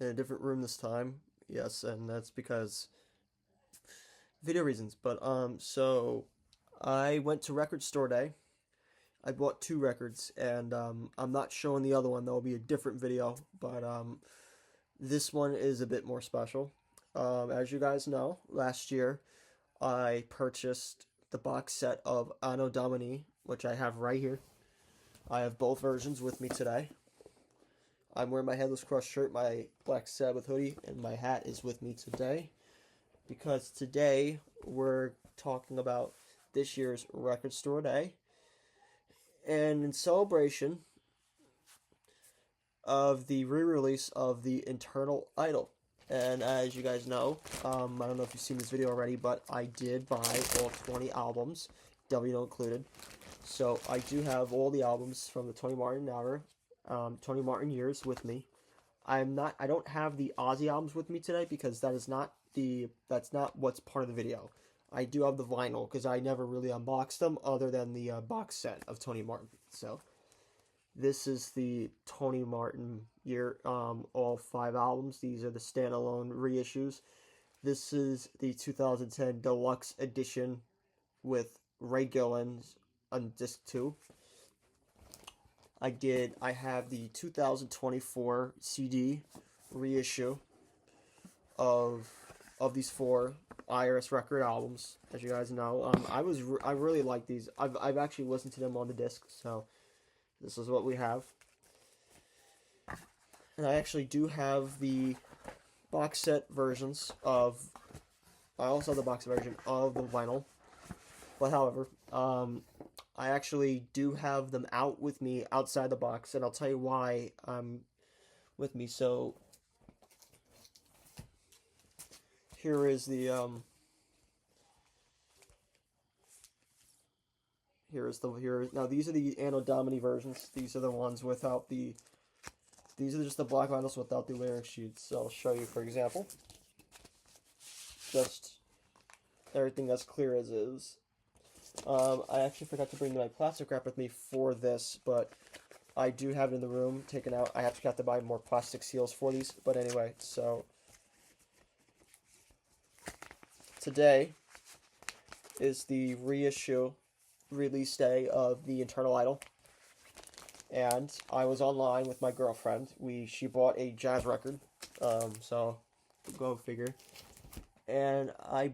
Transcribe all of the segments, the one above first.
in a different room this time. Yes, and that's because video reasons. But so I went to record store day. I bought 2 records, and I'm not showing the other one. That'll be a different video, but this one is a bit more special. As you guys know, last year I purchased the box set of Anno Domini, which I have right here. I have both versions with me today. I'm wearing my Headless Cross shirt, my Black Sabbath hoodie, and my hat is with me today. Because today we're talking about this year's Record Store Day. And in celebration of the re-release of the Internal Idol. And as you guys know, I don't know if you've seen this video already, but I did buy all 20 albums, W included. So I do have all the albums from the Tony Martin era, Tony Martin years with me. I don't have the Ozzy albums with me today because that's not what's part of the video. I do have the vinyl because I never really unboxed them other than the box set of Tony Martin. So this is the Tony Martin year, all 5 albums. These are the standalone reissues. This is the 2010 deluxe edition with Ray Gillen's on disc 2. I have the 2024 CD reissue of these 4 IRS record albums. As you guys know, I really like these. I've actually listened to them on the disc, so this is what we have. And I actually do have the box set versions of. I also have the box version of the vinyl, but however, I actually do have them out with me outside the box, and I'll tell you why with me. So here is the now these are the Anno Domini versions. These are the ones without the. These are just the black vinyls without the lyric sheets. So I'll show you, for example, just everything as clear as is. I actually forgot to bring my plastic wrap with me for this, but I do have it in the room taken out. I actually have to buy more plastic seals for these, but anyway, so today is the reissue release day of the Internal Idol, and I was online with my girlfriend. She bought a jazz record, so go figure, and I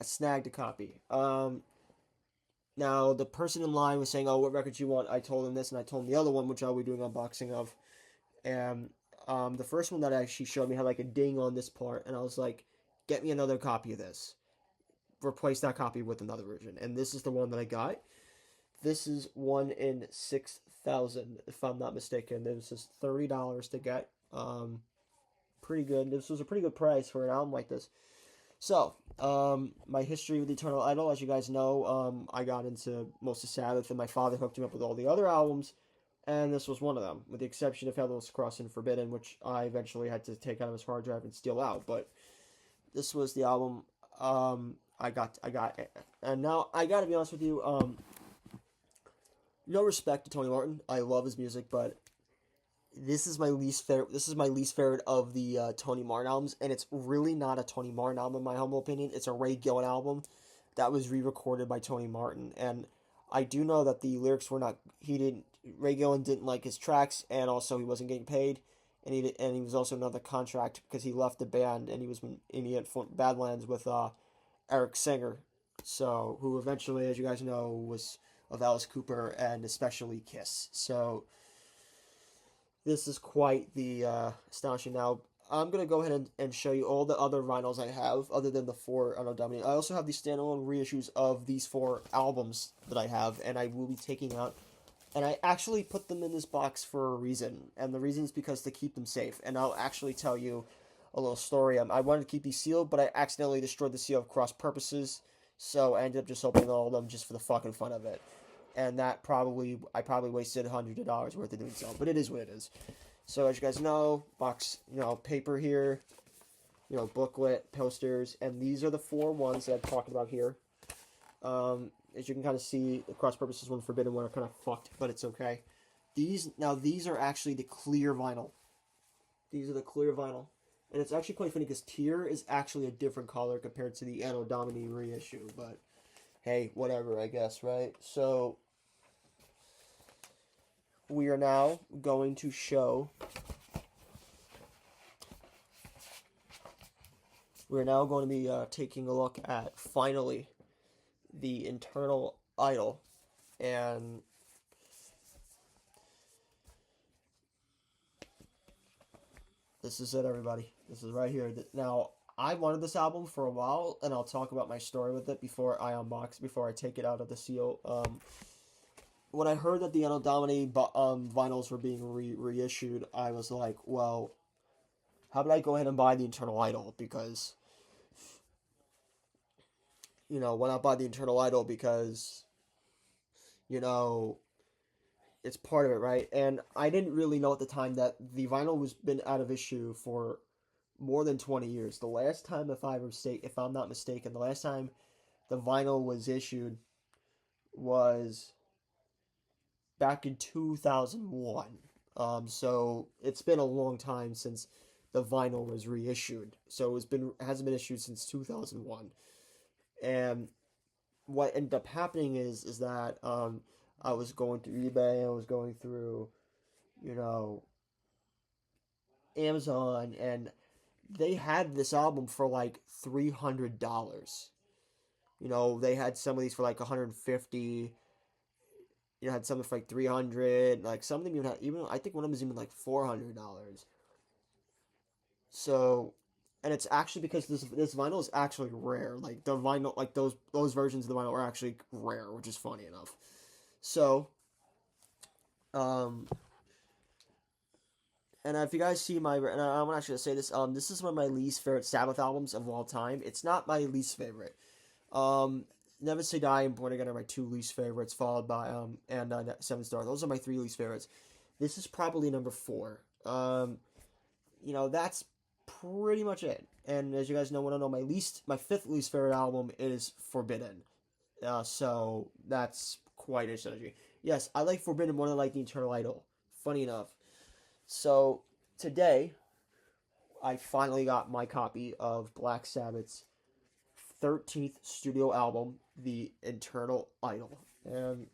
snagged a copy. Now the person in line was saying, "Oh, what records you want?" I told him this, and I told him the other one, which I'll be doing unboxing of. And the first one that she showed me had like a ding on this part, and I was like, "Get me another copy of this. Replace that copy with another version." And this is the one that I got. This is 1 in 6,000, if I'm not mistaken. This is $30 to get. Pretty good. This was a pretty good price for an album like this. So, my history with Eternal Idol, as you guys know, I got into most of Sabbath, and my father hooked me up with all the other albums, and this was one of them, with the exception of Headless Cross and Forbidden, which I eventually had to take out of his hard drive and steal out. But this was the album I got, and now I gotta be honest with you, no respect to Tony Martin. I love his music, but this is my least favorite. This is my least favorite of the Tony Martin albums, and it's really not a Tony Martin album in my humble opinion. It's a Ray Gillen album that was re-recorded by Tony Martin, and I do know that the lyrics were not. Ray Gillen didn't like his tracks, and also he wasn't getting paid, and he was also another contract because he left the band, and he had Badlands with Eric Singer, so who eventually, as you guys know, was of Alice Cooper and especially Kiss. So this is quite the astonishing. Now, I'm going to go ahead and show you all the other vinyls I have, other than the 4 Anno Domini. I also have the standalone reissues of these 4 albums that I have, and I will be taking out. And I actually put them in this box for a reason, and the reason is because to keep them safe. And I'll actually tell you a little story. I wanted to keep these sealed, but I accidentally destroyed the seal of cross purposes, so I ended up just opening all of them just for the fucking fun of it. And I probably wasted $100 worth of doing so, but it is what it is. So as you guys know, box, paper here, booklet, posters, and these are the 4 ones that I'm talking about here. As you can kind of see, the cross purposes one, Forbidden one are kind of fucked, but it's okay. These are actually the clear vinyl. These are the clear vinyl. And it's actually quite funny because Tear is actually a different color compared to the Anno Domini reissue. But hey, whatever, I guess, right? So we are now going to show. We're now going to be taking a look at, finally, the internal idol. And this is it, everybody. This is right here. Now, I wanted this album for a while, and I'll talk about my story with it before I unbox, before I take it out of the seal. When I heard that the Anno Domini vinyls were being reissued, I was like, well, how about I go ahead and buy the internal idol? Because, why not buy the internal idol? Because, it's part of it, right? And I didn't really know at the time that the vinyl was been out of issue for more than 20 years. The last time, if I'm not mistaken, the last time the vinyl was issued was back in 2001. So it's been a long time since the vinyl was reissued. So hasn't been issued since 2001. And what ended up happening is that I was going through eBay, I was going through, Amazon, and they had this album for like $300. They had some of these for like 150. Had some for like 300. Like some of them even I think one of them was even like $400. So, and it's actually because this vinyl is actually rare. Like the vinyl, like those versions of the vinyl are actually rare, which is funny enough. So, and if you guys see and I'm actually gonna say this, this is one of my least favorite Sabbath albums of all time. It's not my least favorite. Never Say Die and Born Again are my two least favorites, followed by and Seven Stars. Those are my three least favorites. This is probably number 4. That's pretty much it. And as you guys want to know, my fifth least favorite album is Forbidden. So that's quite a strategy. Yes, I like Forbidden more than I like the Eternal Idol. Funny enough. So today, I finally got my copy of Black Sabbath's 13th studio album, The Eternal Idol. And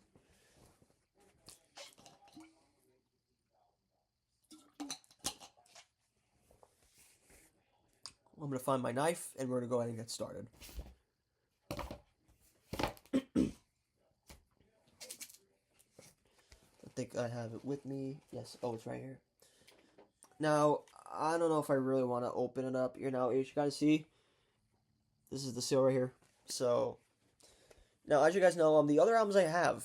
I'm going to find my knife, and we're going to go ahead and get started. I think I have it with me. Yes, it's right here. Now, I don't know if I really want to open it up. As you guys see, this is the seal right here. So, now, as you guys know, the other albums I have,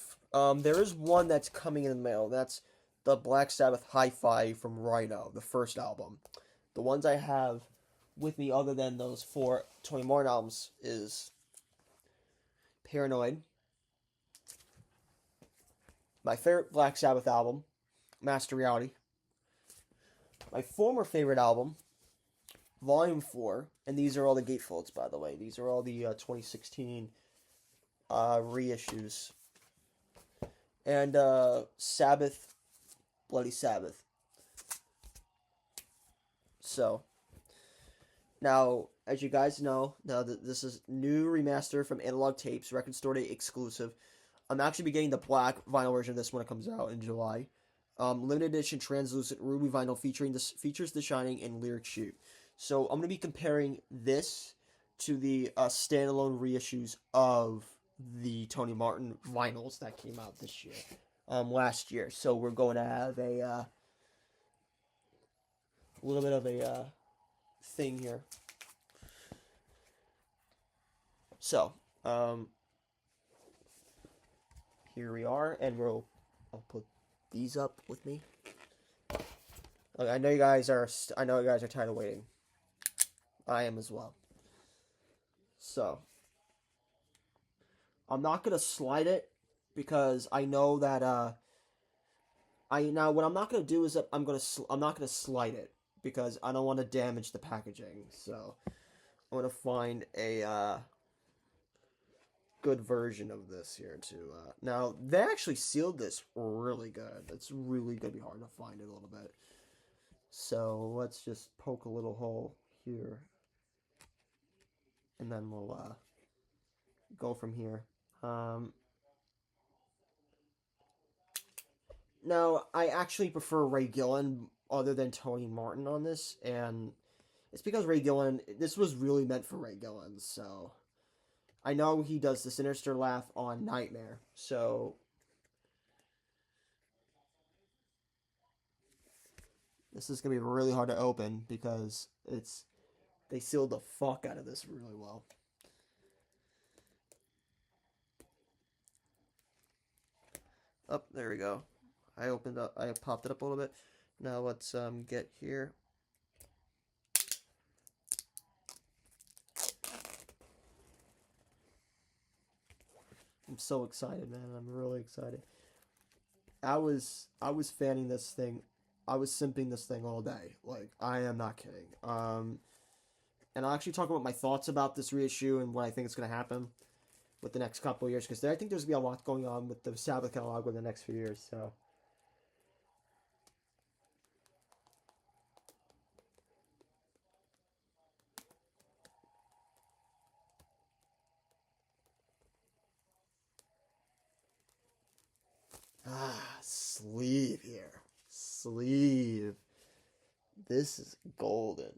there is one that's coming in the mail. That's the Black Sabbath Hi-Fi from Rhino, the first album. The ones I have with me other than those 4 Tony Martin albums is Paranoid, my favorite Black Sabbath album, Master Reality, my former favorite album, Volume 4, and these are all the gatefolds, by the way. These are all the 2016 reissues. And Sabbath, Bloody Sabbath. So, now, as you guys know, this is new remaster from Analog Tapes, Record Store Day exclusive. I'm actually be getting the black vinyl version of this when it comes out in July. Limited edition translucent ruby vinyl features The Shining and Lyric Shoot. So I'm going to be comparing this to the standalone reissues of the Tony Martin vinyls that came out this year, last year. So we're going to have a little bit of a thing here. So, here we are, and I'll put these up with me. I know you guys are tired of waiting. I am as well. So, I'm not gonna slide it because I know that what I'm not gonna do is that I'm not gonna slide it because I don't want to damage the packaging. So, I'm gonna find a good version of this here too. Now they actually sealed this really good. It's really gonna be hard to find it a little bit. So let's just poke a little hole here, and then we'll go from here. Now, I actually prefer Ray Gillen other than Tony Martin on this, and it's because Ray Gillen, this was really meant for Ray Gillen, so I know he does the Sinister Laugh on Nightmare, so this is going to be really hard to open because they sealed the fuck out of this really well. Oh, there we go. I popped it up a little bit. Now let's get here. I'm so excited, man. I'm really excited. I was fanning this thing. I was simping this thing all day. Like, I am not kidding. And I'll actually talk about my thoughts about this reissue and what I think is going to happen with the next couple of years, because I think there's going to be a lot going on with the Sabbath catalog in the next few years, so. Sleeve here. Sleeve. This is golden.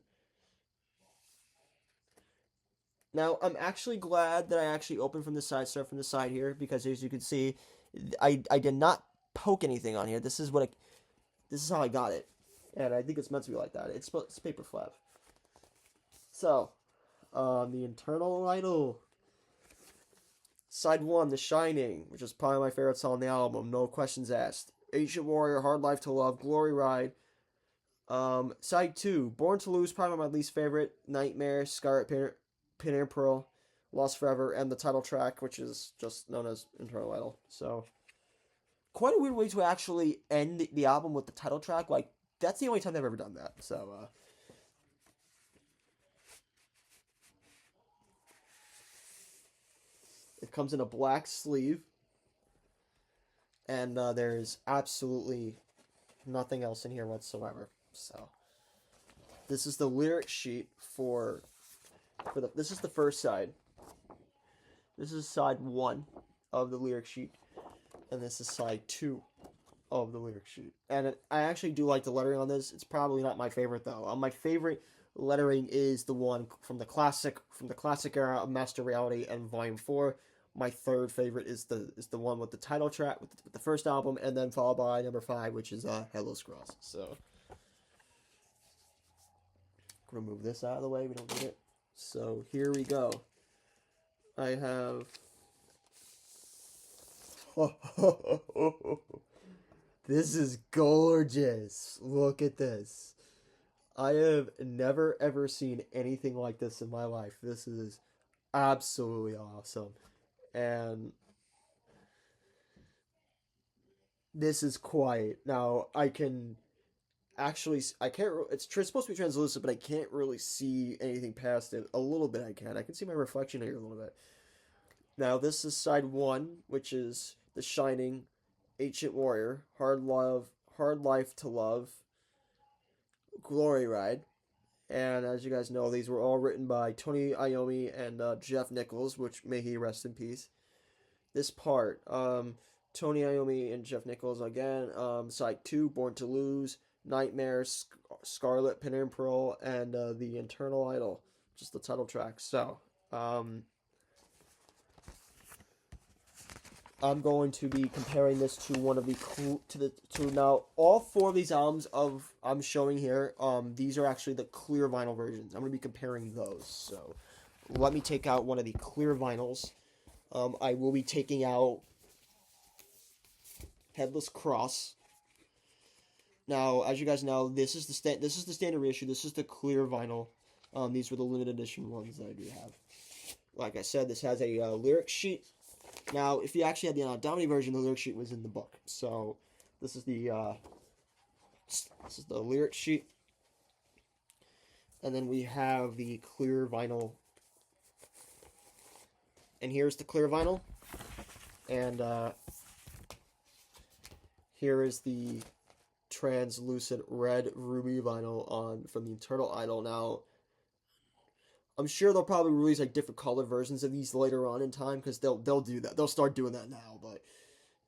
Now, I'm actually glad that I actually opened from the side, start from the side here, because as you can see, I did not poke anything on here. This is how I got it. And I think it's meant to be like that. It's paper flap. So, the internal idol. Side 1, The Shining, which is probably my favorite song on the album, no questions asked. Ancient Warrior, Hard Life to Love, Glory Ride. Side 2, Born to Lose, probably my least favorite. Nightmare, Scarlet Pin and Pearl, Lost Forever, and the title track, which is just known as Internal Idol. So, quite a weird way to actually end the album with the title track. Like, that's the only time they've ever done that. So, it comes in a black sleeve, and there's absolutely nothing else in here whatsoever. So, this is the lyric sheet this is the first side. This is side 1 of the lyric sheet, and this is side 2 of the lyric sheet. And I actually do like the lettering on this. It's probably not my favorite though. My favorite lettering is the one from the classic era of Master Reality and Volume 4. My third favorite is the one with the title track with the first album, and then followed by number 5, which is Hello Scrolls. So, remove this out of the way. We don't need it. So here we go. I have. This is gorgeous. Look at this. I have never ever seen anything like this in my life. This is absolutely awesome. And this is quiet. Now, I can't, it's supposed to be translucent, but I can't really see anything past it. A little bit I can see my reflection here a little bit. Now, this is side 1, which is The Shining, Ancient Warrior, Hard Life to Love, Glory Ride. And as you guys know, these were all written by Tony Iommi and Jeff Nichols, which may he rest in peace. This part, Tony Iommi and Jeff Nichols again. Side 2, Born to Lose, Nightmare, Scarlet Pin and Pearl, and the Internal Idol, just the title track. So, I'm going to be comparing this to one of to now all 4 of these albums I'm showing here. These are actually the clear vinyl versions. I'm going to be comparing those. So, let me take out one of the clear vinyls. I will be taking out Headless Cross. Now, as you guys know, this is the standard reissue. This is the clear vinyl. These were the limited edition ones that I do have. Like I said, this has a lyric sheet. Now, if you actually had the Domini version, the lyric sheet was in the book. So, this is the lyric sheet, and then we have the clear vinyl. And here's the clear vinyl, and here is the translucent red ruby vinyl on from the Internal Idol. Now, I'm sure they'll probably release like different color versions of these later on in time because they'll do that. They'll start doing that now. But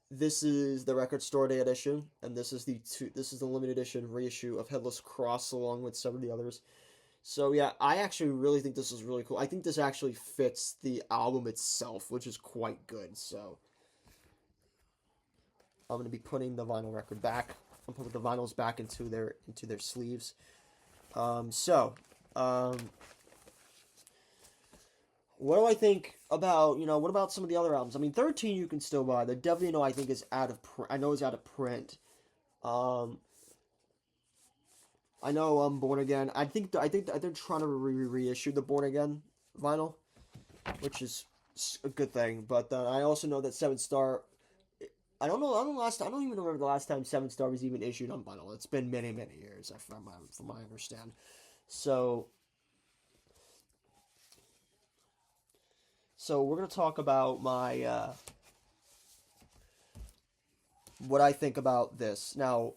this is the record store day edition, and this is the limited edition reissue of Headless Cross along with some of the others. So yeah, I actually really think this is really cool. I think this actually fits the album itself, which is quite good. So I'm gonna be putting the vinyl record back. I'm putting the vinyls back into their sleeves. So, what do I think about what about some of the other albums? I mean, 13 you can still buy. The Devil You Know I think is out of I know is out of print. Um, I know Born Again. I think they're trying to reissue the Born Again vinyl, which is a good thing. But I also know that Seven Star. I don't know. I don't even remember the last time Seven Star was even issued on vinyl. It's been many years, from my understand. So we're gonna talk about my what I think about this. Now,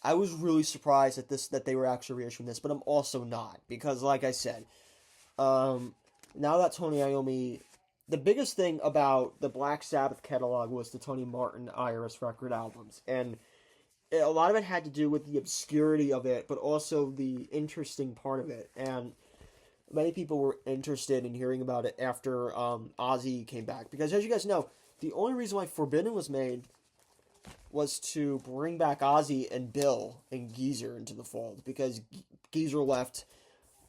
I was really surprised that they were actually reissuing this, but I'm also not because, like I said, now that Tony Iommi, the biggest thing about the Black Sabbath catalog was the Tony Martin Iris record albums, and a lot of it had to do with the obscurity of it, but also the interesting part of it, and many people were interested in hearing about it after Ozzy came back, because as you guys know, the only reason why Forbidden was made was to bring back Ozzy and Bill and Geezer into the fold, because Geezer left,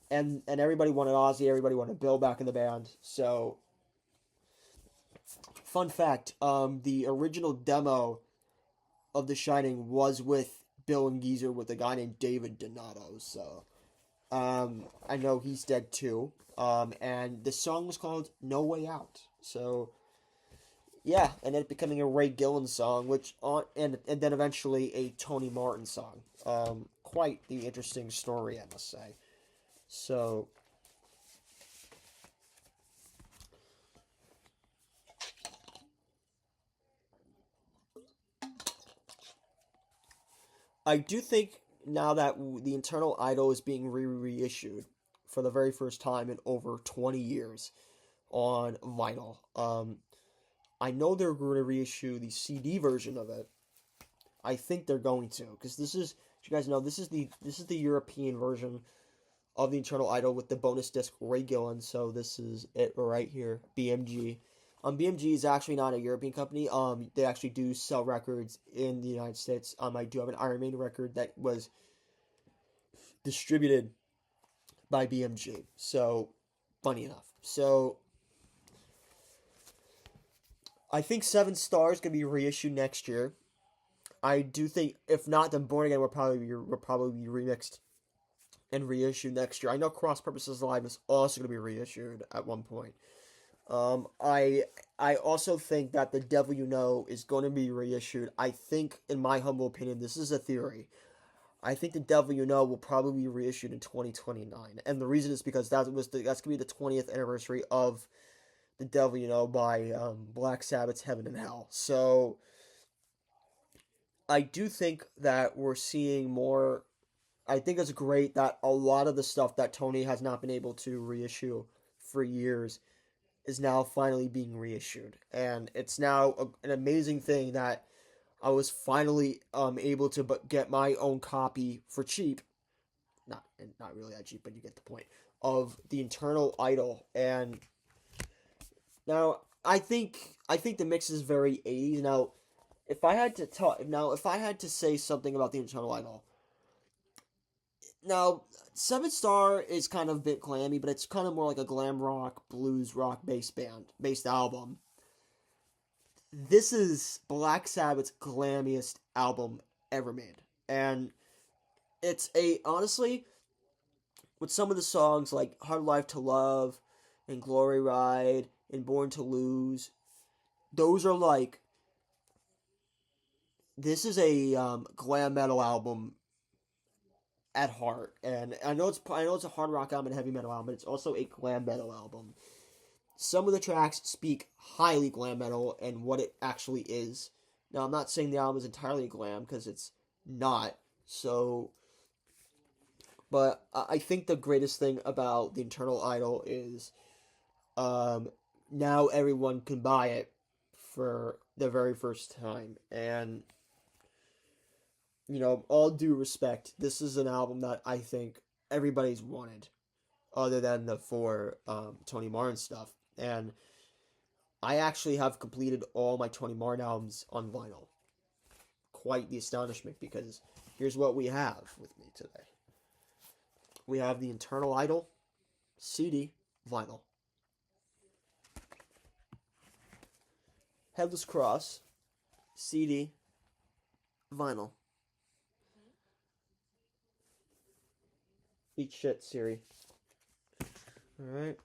and everybody wanted Ozzy, everybody wanted Bill back in the band. So, fun fact, the original demo of The Shining was with Bill and Geezer with a guy named David Donato. So, I know he's dead too. And the song was called No Way Out. So, yeah, and it becoming a Ray Gillen song, and then eventually a Tony Martin song. Quite the interesting story, I must say. So, I do think now that the Internal Idol is being reissued for the very first time in over 20 years on vinyl. I know they're going to reissue the CD version of it. I think they're going to, because this is, you guys know, this is the European version of the Internal Idol with the bonus disc Ray Gillen. So this is it right here, BMG. BMG is actually not a European company. They actually do sell records in the United States. I do have an Iron Maiden record that was distributed by BMG. So, funny enough. So, I think Seven Stars gonna be reissued next year. I do think, if not, then Born Again will probably be remixed and reissued next year. I know Cross Purposes Live is also gonna be reissued at one point. I also think that The Devil You Know is going to be reissued. I think, in my humble opinion, this is a theory. I think The Devil You Know will probably be reissued in 2029, and the reason is because that's gonna be the 20th anniversary of The Devil You Know by Black Sabbath's Heaven and Hell. So I do think that we're seeing more. I think it's great that a lot of the stuff that Tony has not been able to reissue for years is now finally being reissued, and it's now an amazing thing that I was finally able to get my own copy for cheap, not really that cheap, but you get the point, of the Internal Idol. And now I think the mix is very 80s. If I had to say something about the Internal Idol, now Seven Star is kind of a bit glammy, but it's kind of more like a glam rock, blues rock based album. This is Black Sabbath's glammiest album ever made. And honestly, with some of the songs like Hard Life to Love and Glory Ride and Born to Lose, those are like, this is a glam metal album at heart. And I know it's a hard rock album and heavy metal album, but it's also a glam metal album. Some of the tracks speak highly glam metal and what it actually is. Now, I'm not saying the album is entirely glam, because it's not. So, but I think the greatest thing about the internal idol is now everyone can buy it for the very first time. And, all due respect, this is an album that I think everybody's wanted, other than the four Tony Martin stuff. And I actually have completed all my Tony Martin albums on vinyl. Quite the astonishment, because here's what we have with me today. We have the Internal Idol CD vinyl. Headless Cross CD vinyl. Eat shit, Siri. Alright.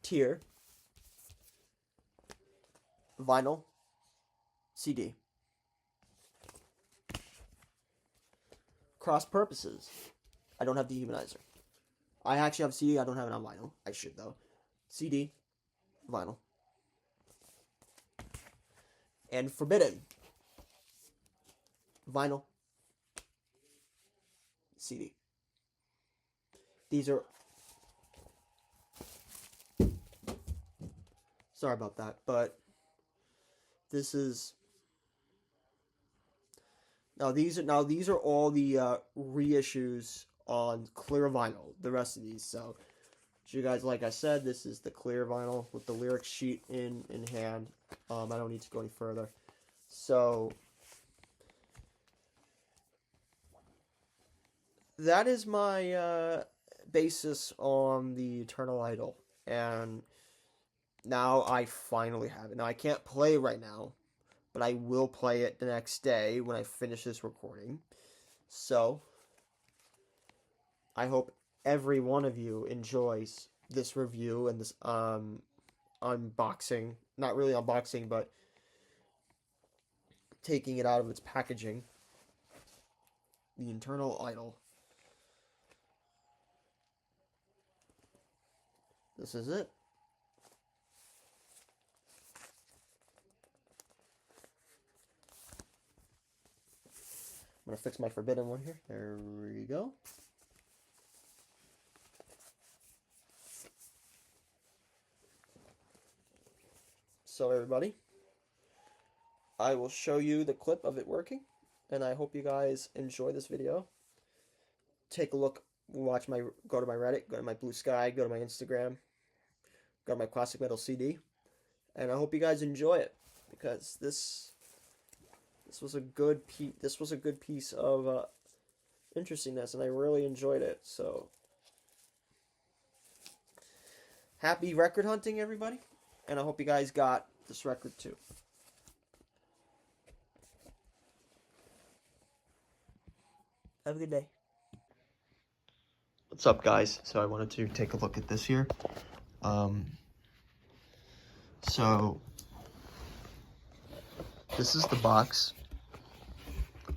Tear vinyl CD. Cross Purposes. I don't have Dehumanizer. I actually have CD. I don't have it on vinyl. I should, though. CD vinyl. And Forbidden vinyl CD. These are... Sorry about that, but this is... Now these are all the reissues on clear vinyl. The rest of these, so you guys, like I said, this is the clear vinyl with the lyric sheet in hand. I don't need to go any further. So that is my basis on the Eternal Idol, and now I finally have it. Now I can't play right now, but I will play it the next day when I finish this recording. So I hope every one of you enjoys this review and this unboxing. Not really unboxing, but taking it out of its packaging. The Internal Idol. This is it. I'm going to fix my Forbidden one here. There we go. So everybody, I will show you the clip of it working, and I hope you guys enjoy this video. Take a look, go to my Reddit, go to my BlueSky, go to my Instagram, go to my Classic Metal CD, and I hope you guys enjoy it, because this was a good piece of interestingness, and I really enjoyed it. So happy record hunting, everybody, and I hope you guys got this record too. Have a good day. What's up, guys? So I wanted to take a look at this here. So this is the box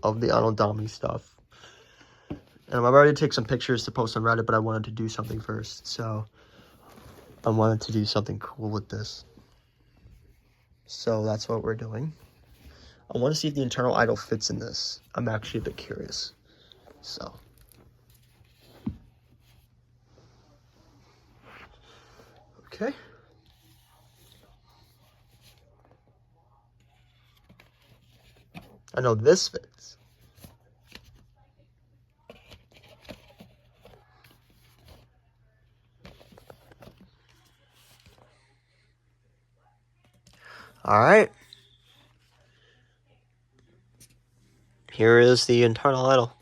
of the Arnold Dommy stuff. And I'm ready to take some pictures to post on Reddit, but I wanted to do something first. So I wanted to do something cool with this. So that's what we're doing. I want to see if the Internal Idol fits in this. I'm actually a bit curious. So. Okay. I know this fits. All right. Here is the Internal Idol.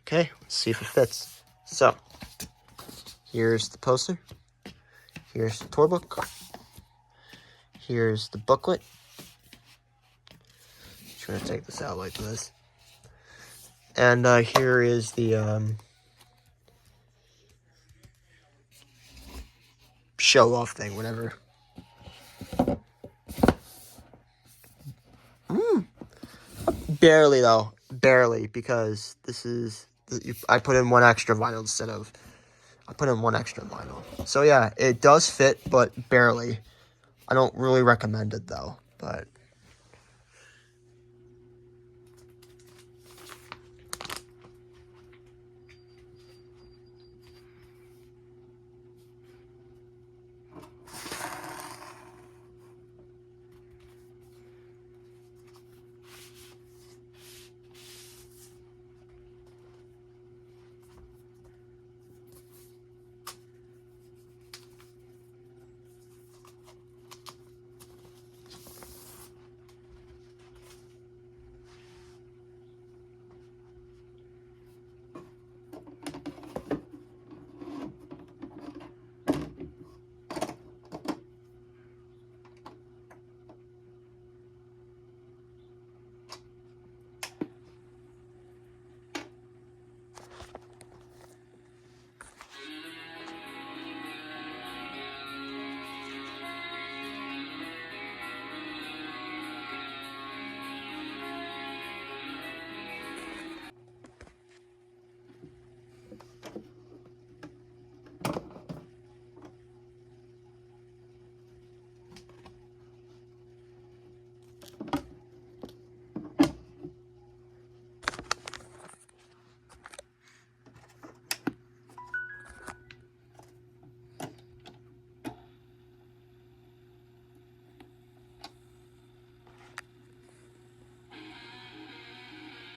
Okay, let's see if it fits. So, here's the poster. Here's the tour book. Here's the booklet. Just gonna take this out like this. And here is the show-off thing, whatever. Barely, though. Barely, because this is... I put in one extra vinyl instead of... I put in one extra vinyl. So, yeah, it does fit, but barely. I don't really recommend it, though. But